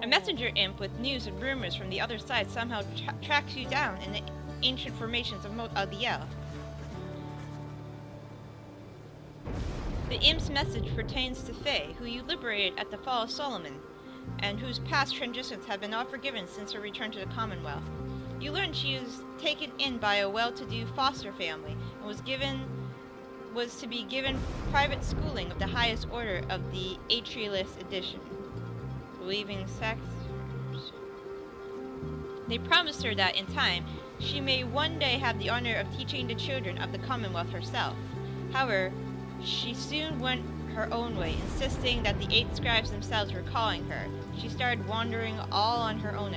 messenger imp with news and rumors from the other side somehow tracks you down in the ancient formations of Adiel. The imp's message pertains to Faye, who you liberated at the fall of Solomon, and whose past transitions have been all forgiven since her return to the Commonwealth. You learn she was taken in by a well-to-do foster family and was to be given private schooling of the highest order of the exiles edition. Believing sex. They promised her that in time she may one day have the honor of teaching the children of the Commonwealth herself. However, she soon went her own way, insisting that the 8 scribes themselves were calling her. She started wandering all on her own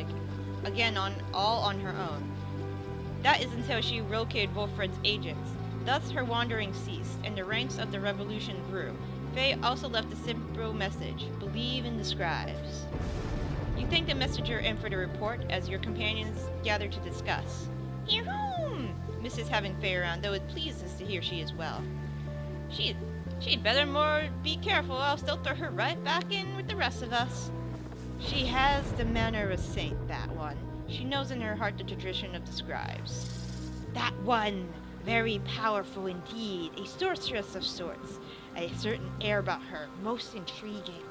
all on her own. That is until she located Wolfred's agents. Thus her wandering ceased, and the ranks of the revolution grew. Faye also left a simple message: believe in the scribes. You thank the messenger and for the report as your companions gather to discuss. Mrs. having Faye around, though it pleases to hear she is well. She'd better be careful, I'll still throw her right back in with the rest of us. She has the manner of a saint, that one. She knows in her heart the tradition of the scribes. That one! Very powerful indeed, a sorceress of sorts. A certain air about her, most intriguing.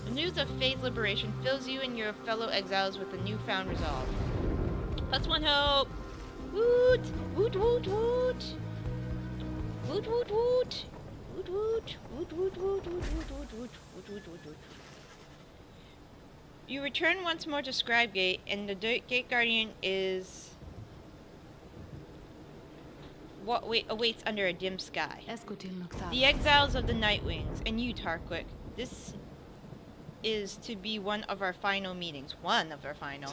The news of Faye's liberation fills you and your fellow exiles with a newfound resolve. +1 hope! Woot! Woot woot woot! Woot woot woot! Woot woot! Woot woot woot woot woot woot woot woot woot woot woot. You return once more to Scribe Gate, and the Gate Guardian is what awaits under a dim sky. The exiles of the Nightwings, and you, Tarquic. This is to be one of our final meetings. One of our final.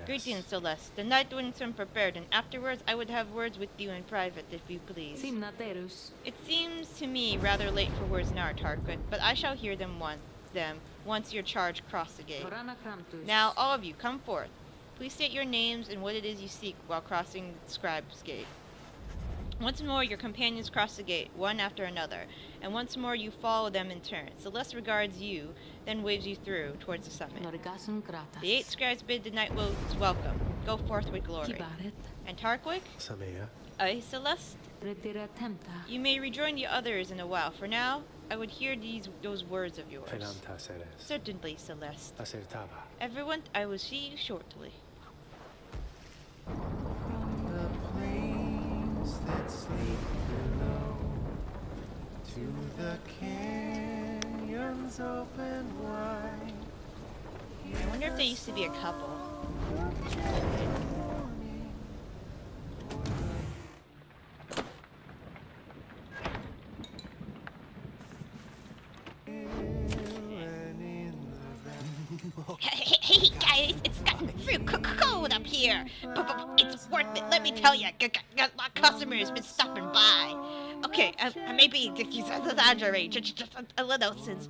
Greetings, Celeste. The Nightwings are prepared, and afterwards I would have words with you in private, if you please. It seems to me rather late for words now, Tarquic, but I shall hear them once your charge cross the gate. Now, all of you, come forth. Please state your names and what it is you seek while crossing the Scribe's Gate. Once more, your companions cross the gate, one after another, and once more you follow them in turn. Celeste regards you, then waves you through towards the summit. The 8 scribes bid the night wolves welcome. Go forth with glory. And Tarquic? Aye, Celeste? You may rejoin the others in a while. For now, I would hear those words of yours. Certainly, Celeste. Everyone, I will see you shortly. That sleep below, to the canyons open wide. I wonder if they used to be a couple. Hey guys, it's gotten real cold up here, but it's worth it. Let me tell you, got a lot of customers been stopping by. Okay, I may be exaggerating just a little since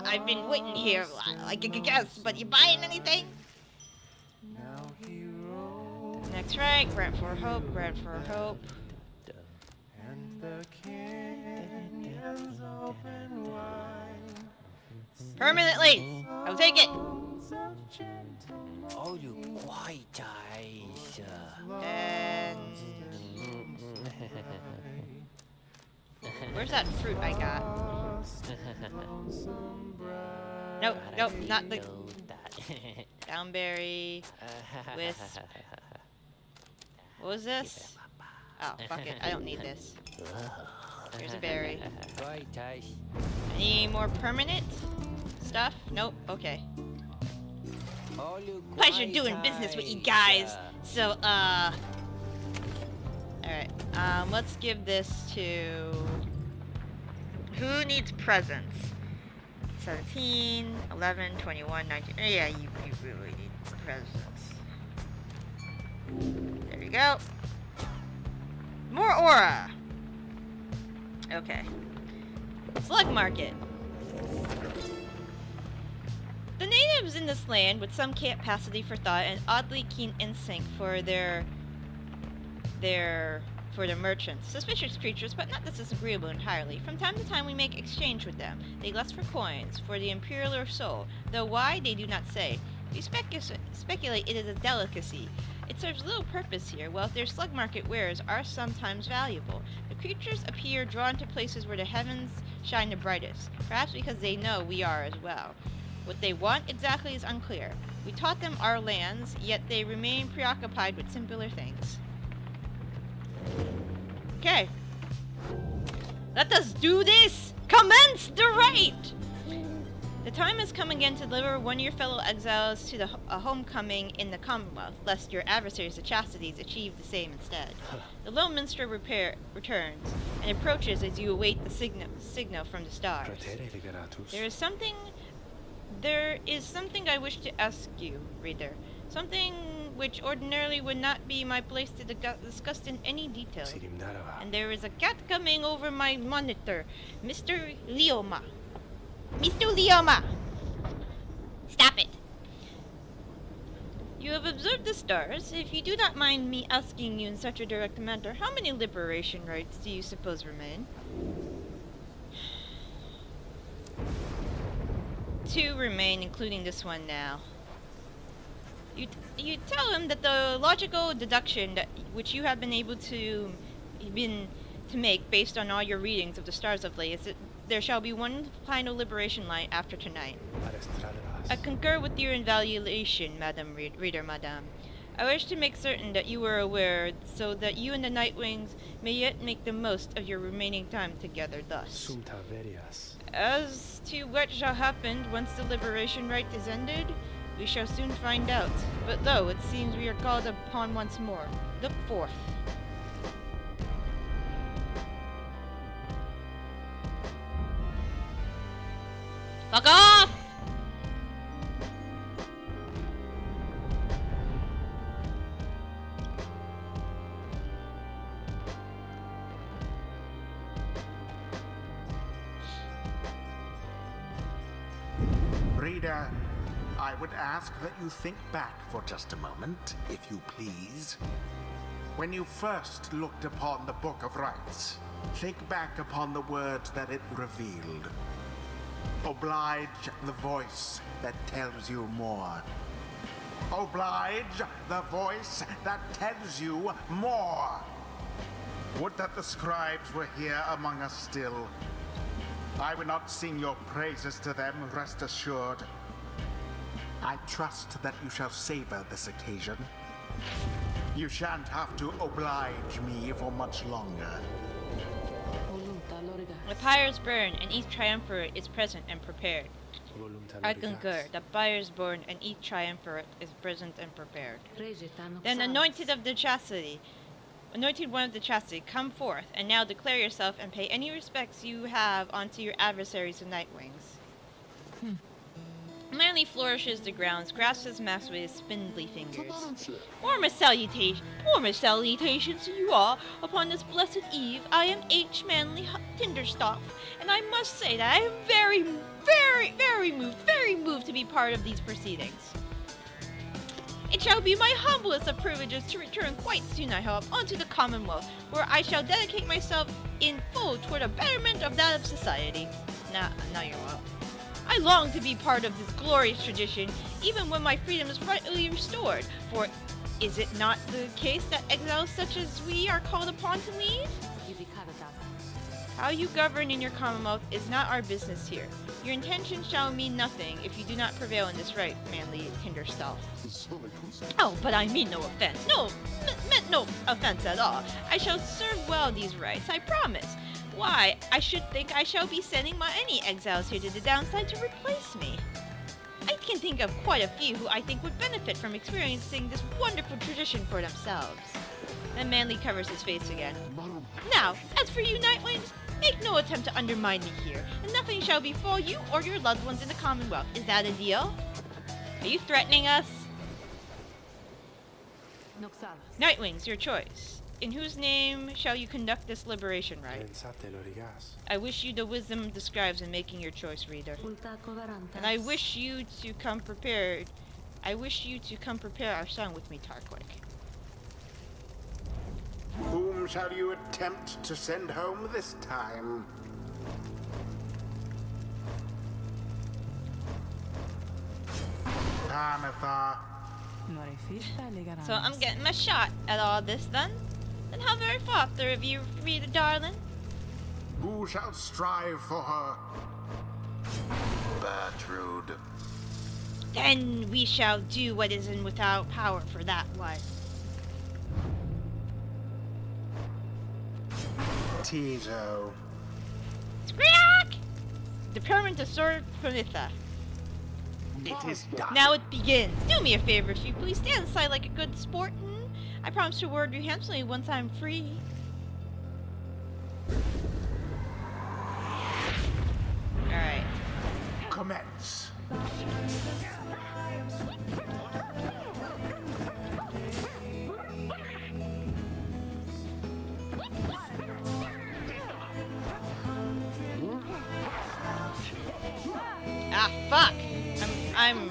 I've been waiting here, I guess. But you buying anything? Next right, grant for hope, grant for hope. And the canyons open wide. Permanently, I'll take it. Oh, you quite eyes. And where's that fruit I got? Nope, not the downberry. Wisp. What was this? Oh, fuck it, I don't need this. Here's a berry. Any more permanent stuff? Nope, okay. Pleasure doing business with you guys. So, alright, let's give this to... Who needs presents? 17, 11, 21, 19... Yeah, you really need presents. There you go. More aura! Okay. Slug market. The natives in this land, with some capacity for thought and oddly keen instinct for their merchants, suspicious creatures, but not disagreeable entirely. From time to time we make exchange with them. They lust for coins, for the imperial soul, though why they do not say. We speculate it is a delicacy. It serves little purpose here, while their slug market wares are sometimes valuable. The creatures appear drawn to places where the heavens shine the brightest, perhaps because they know we are as well. What they want exactly is unclear. We taught them our lands, yet they remain preoccupied with simpler things. Okay. Let us do this! Commence the rite! The time has come again to deliver one of your fellow exiles to a homecoming in the Commonwealth, lest your adversaries, the Chastities, achieve the same instead. The lone minstrel returns, and approaches as you await the signal from the stars. There is something I wish to ask you, reader. Something which ordinarily would not be my place to discuss in any detail. And there is a cat coming over my monitor, Mr. Leoma. Mr. Leoma! Stop it! You have observed the stars. If you do not mind me asking you in such a direct manner, how many liberation rites do you suppose remain? 2 remain, including this one now. You tell him that the logical deduction which you have been able to make based on all your readings of the stars of late is that there shall be one final liberation light after tonight. I concur with your evaluation, Reader Madame. I wish to make certain that you are aware, so that you and the Nightwings may yet make the most of your remaining time together thus. As to what shall happen once the liberation rite is ended, we shall soon find out. But though it seems we are called upon once more, look forth. Fuck off! Reader, I would ask that you think back for just a moment, if you please. When you first looked upon the Book of Rites, think back upon the words that it revealed. Oblige the voice that tells you more. Oblige the voice that tells you more. Would that the scribes were here among us still. I would not sing your praises to them, rest assured. I trust that you shall savor this occasion. You shan't have to oblige me for much longer. The pyres burn, and each triumvirate is present and prepared. I concur. The pyres burn, and each triumvirate is present and prepared. Then, anointed one of the chastity, come forth, and now declare yourself and pay any respects you have unto your adversaries the Nightwings. Manly flourishes the grounds, grasps his mask with his spindly fingers. Warmest salutations to you all upon this blessed eve. I am H. Manly Tinderstoff, and I must say that I am very moved to be part of these proceedings. It shall be my humblest of privileges to return quite soon, I hope, unto the Commonwealth, where I shall dedicate myself in full toward a betterment of that of society. Now you're welcome. I long to be part of this glorious tradition, even when my freedom is rightly restored, for is it not the case that exiles such as we are called upon to lead? How you govern in your Commonwealth is not our business here. Your intentions shall mean nothing if you do not prevail in this right, Manly Tinderstoff. Oh, but I mean no offense. Meant no offense at all. I shall serve well these rights, I promise. Why, I should think I shall be sending any exiles here to the downside to replace me. I can think of quite a few who I think would benefit from experiencing this wonderful tradition for themselves. Then Manly covers his face again. Now, as for you Nightwings, make no attempt to undermine me here, and nothing shall befall you or your loved ones in the Commonwealth. Is that a deal? Are you threatening us? Nightwings, your choice. In whose name shall you conduct this liberation rite? I wish you the wisdom of the scribes in making your choice, reader. And I wish you to come prepared. I wish you to come prepare our son with me, Tarquik. Whom shall you attempt to send home this time? Tanitha. So I'm getting my shot at all this then. Then how very father of you, Rita darling? Who shall strive for her? Bertrude. Then we shall do what is in without power for that one. Tito. Squeak! Determined to sword Pranitha. It is done. Now it begins. Do me a favor if you please stand aside like a good sport. I promise to reward you handsomely once I'm free. Alright. Commence. Ah, fuck! I'm...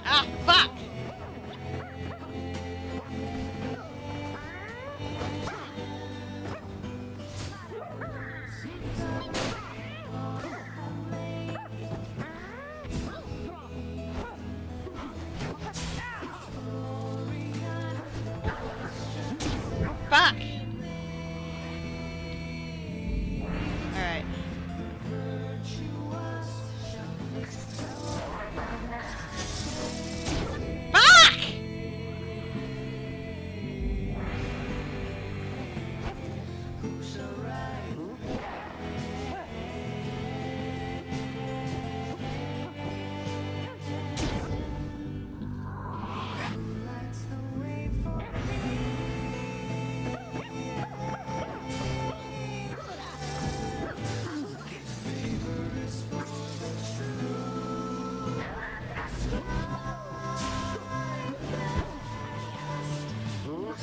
Ah, fuck! Fuck! Alright. Fuck!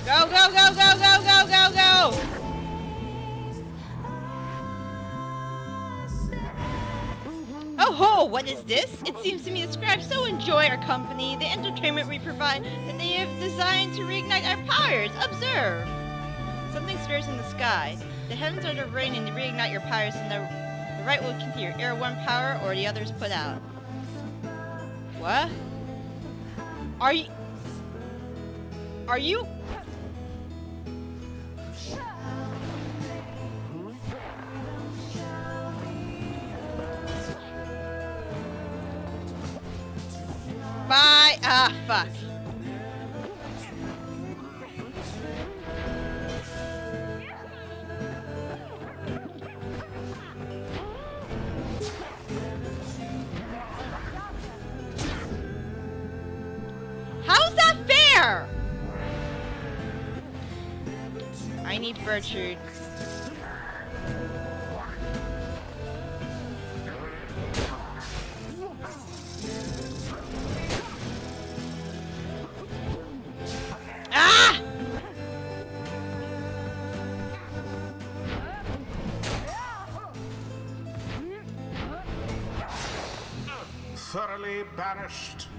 Go, go, go, go, go, go, go, go! Oh ho, what is this? It seems to me the scribes so enjoy our company, the entertainment we provide, that they have designed to reignite our powers. Observe! Something stirs in the sky. The heavens are to rain and to reignite your powers, and the right will continue. Air one power, or the others put out. What? Are you... Bye! Ah, fuck. How's that fair? I need Bertrude. Ah! Thoroughly banished.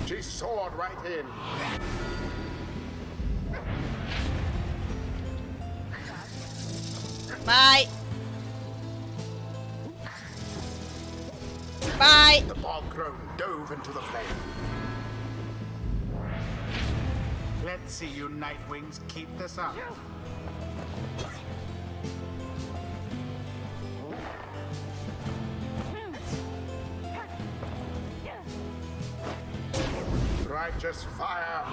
She soared right in. Bye. Bye. The bog crone dove into the flame. Let's see you Nightwings keep this up. Righteous fire.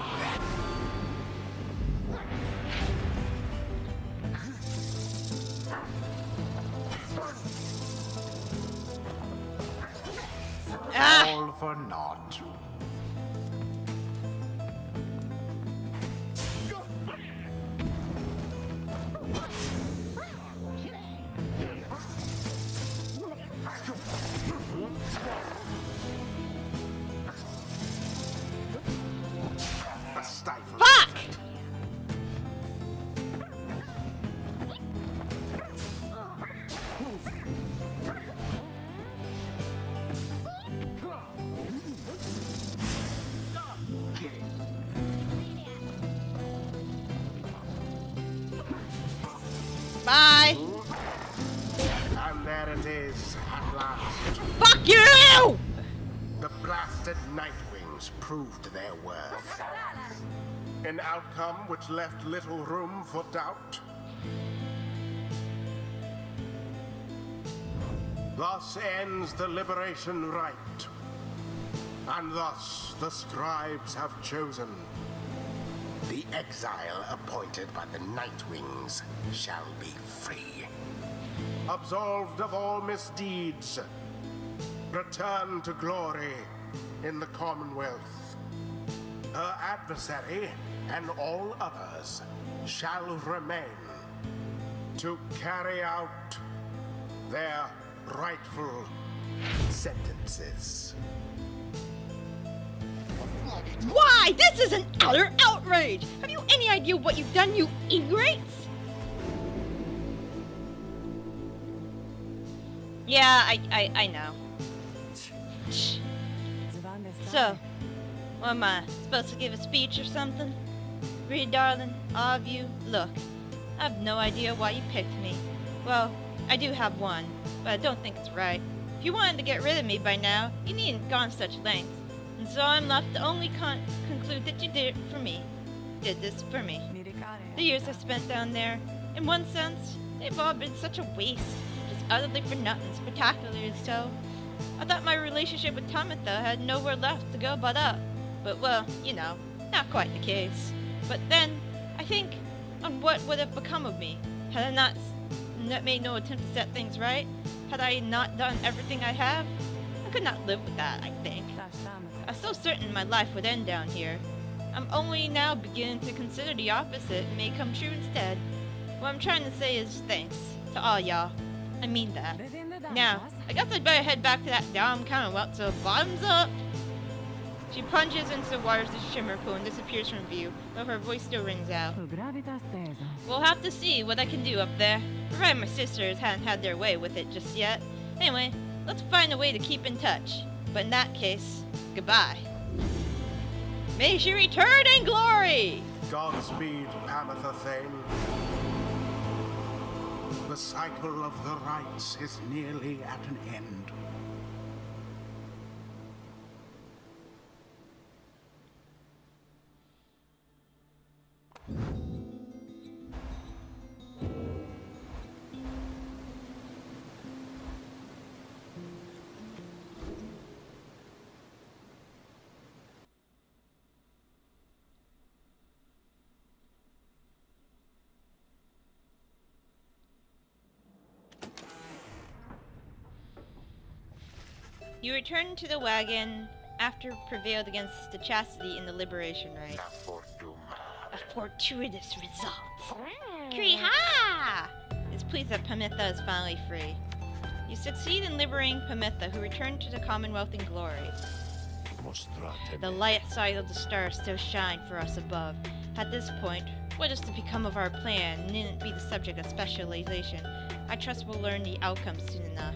Ah! All for naught. A stifle. Fuck! Fuck you! The blasted Nightwings proved their worth. An outcome which left little room for doubt. Thus ends the liberation rite. And thus the scribes have chosen. The exile appointed by the Nightwings shall be free. Absolved of all misdeeds. Return to glory in the Commonwealth. Her adversary and all others shall remain to carry out their rightful sentences. Why? This is an utter outrage! Have you any idea what you've done, you ingrates? Yeah, I know. So, what am I, supposed to give a speech or something? Reed, darling, all of you, look, I have no idea why you picked me. Well, I do have one, but I don't think it's right. If you wanted to get rid of me by now, you needn't gone such lengths. And so I'm left to only conclude that you did it for me. Did this for me. The years I spent down there, in one sense, they've all been such a waste. Just utterly for nothing, spectacularly so. I thought my relationship with Tamitha had nowhere left to go but up. But well, you know, not quite the case. But then, I think on what would have become of me, had I not made no attempt to set things right? Had I not done everything I have? I could not live with that, I think. I was so certain my life would end down here. I'm only now beginning to consider the opposite may come true instead. What I'm trying to say is thanks to all y'all. I mean that. Now, I guess I'd better head back to that damn Commonwealth, so bottoms up! She plunges into the waters of the shimmer pool and disappears from view, though her voice still rings out. We'll have to see what I can do up there, provided my sisters hadn't had their way with it just yet. Anyway, let's find a way to keep in touch. But in that case, goodbye. May she return in glory! Godspeed, Tamitha Thane. The cycle of the rites is nearly at an end. You return to the wagon after prevailed against the chastity in the liberation rite. A fortuitous result. Kriha! Is pleased that Pamitha is finally free. You succeed in liberating Pamitha, who returned to the Commonwealth in glory. The light side of the stars still shine for us above. At this point, what is to become of our plan needn't be the subject of specialization. I trust we'll learn the outcome soon enough.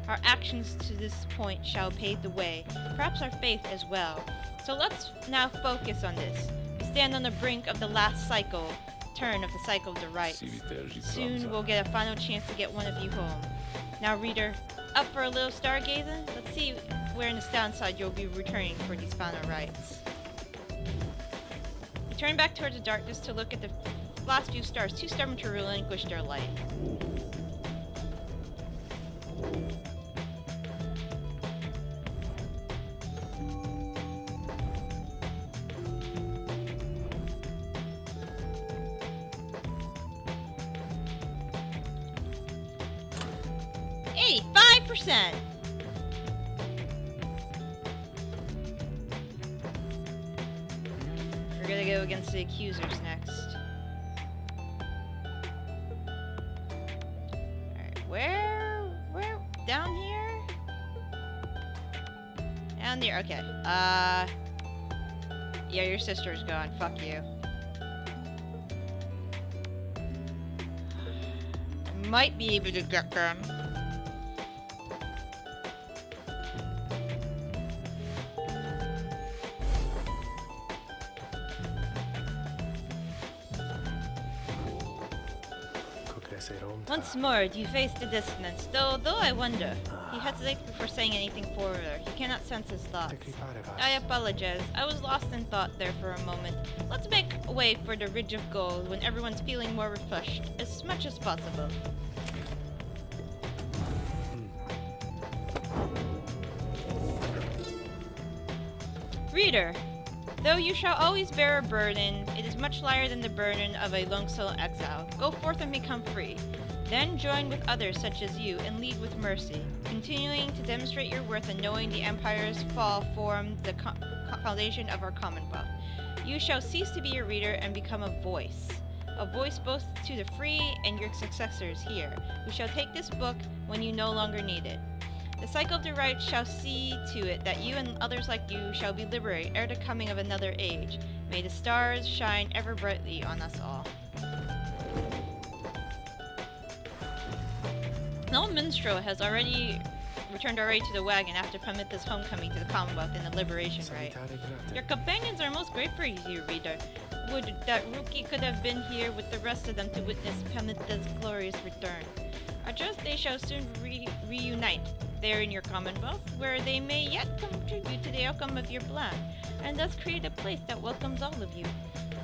Our actions to this point shall pave the way, perhaps our faith as well. So let's now focus on this. We stand on the brink of the last turn of the cycle of the rites. Soon we'll get a final chance to get one of you home. Now, reader, up for a little stargazing? Let's see where in the downside you'll be returning for these final rites. You turn back towards the darkness to look at the last few stars, too stubborn to relinquish their light. We're gonna go against the accusers next. Alright, where? Down here? Down there, okay. Yeah, your sister's gone, fuck you. Might be able to get them. Once more, do you face the dissonance? Though I wonder. He hesitates before saying anything further. He cannot sense his thoughts. Tekriparevas. I apologize. I was lost in thought there for a moment. Let's make way for the Ridge of Gold when everyone's feeling more refreshed, as much as possible. Reader, though you shall always bear a burden, it is much lighter than the burden of a lone-soul exile. Go forth and become free. Then join with others such as you and lead with mercy, continuing to demonstrate your worth and knowing the Empire's fall formed the foundation of our Commonwealth. You shall cease to be a reader and become a voice both to the free and your successors here, who shall take this book when you no longer need it. The cycle of the right shall see to it that you and others like you shall be liberated ere the coming of another age. May the stars shine ever brightly on us all. An old minstrel has returned already to the wagon after Pamitha's homecoming to the Commonwealth in the Liberation Rite. Your companions are most grateful for you, reader. Would that Ruki could have been here with the rest of them to witness Pamitha's glorious return. I trust they shall soon reunite there in your Commonwealth, where they may yet contribute to the outcome of your plan, and thus create a place that welcomes all of you.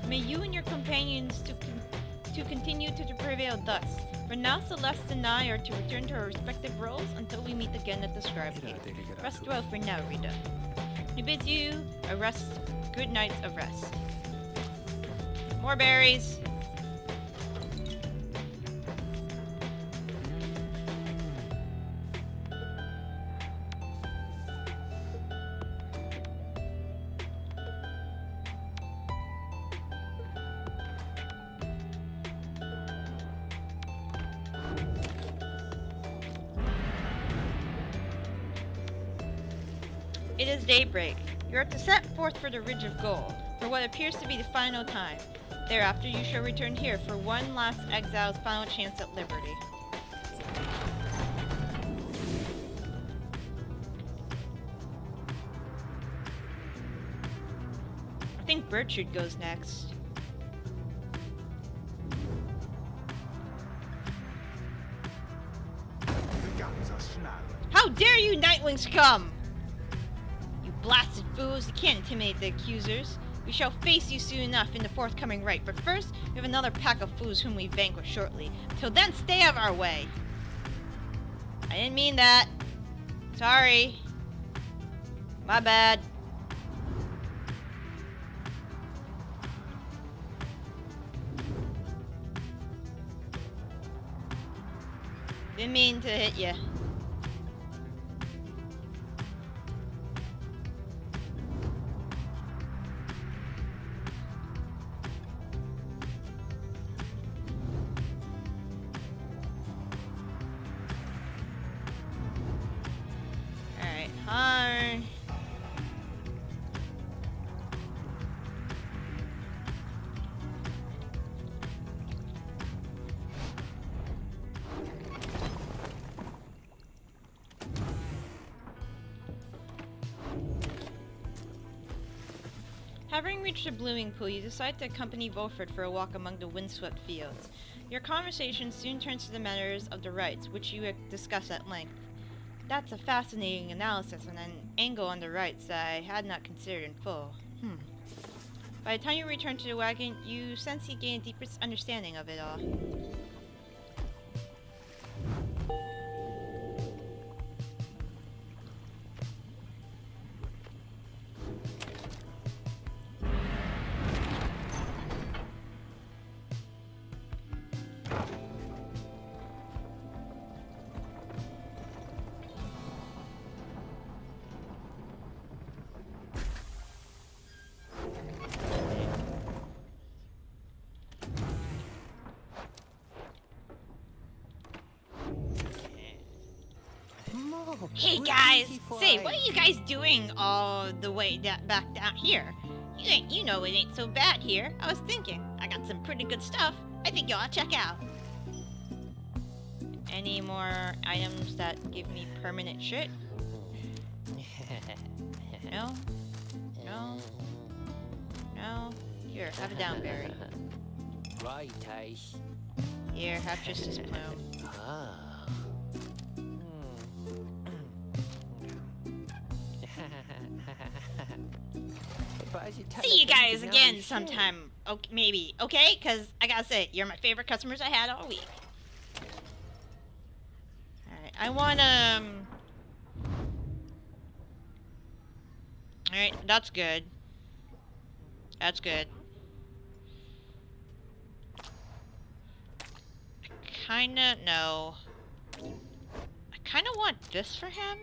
May you and your companions to continue to prevail thus. For now, Celeste and I are to return to our respective roles until we meet again at the Scribe Gate. Rest well for now, Rita. He bids you good nights of rest. More berries! It is daybreak. You are to set forth for the Ridge of Gold, for what appears to be the final time. Thereafter you shall return here for one last exile's final chance at liberty. I think Bertrude goes next. How dare you, Nightwings, come! Blasted fools, you can't intimidate the accusers. We shall face you soon enough in the forthcoming rite, but first, we have another pack of fools whom we vanquish shortly. Till then, stay out of our way! I didn't mean that. Sorry. My bad. Didn't mean to hit ya. Hi. Having reached the blooming pool, you decide to accompany Volfred for a walk among the windswept fields. Your conversation soon turns to the matters of the rites, which you discuss at length. That's a fascinating analysis and an angle on the rights that I had not considered in full. By the time you return to the wagon, you sense you gain a deeper understanding of it all. Hey guys! Say, what are you guys doing all the way back down here? You know it ain't so bad here. I was thinking, I got some pretty good stuff. I think you ought to check out. Any more items that give me permanent shit? No? No? No? Here, have a downberry. Right, Ice. Here, have just this plume. Ah. See you guys again sometime. Okay, maybe. Okay? Because I gotta say, you're my favorite customers I had all week. Alright, I want Alright, that's good. That's good. I kinda... No. I kinda want this for him.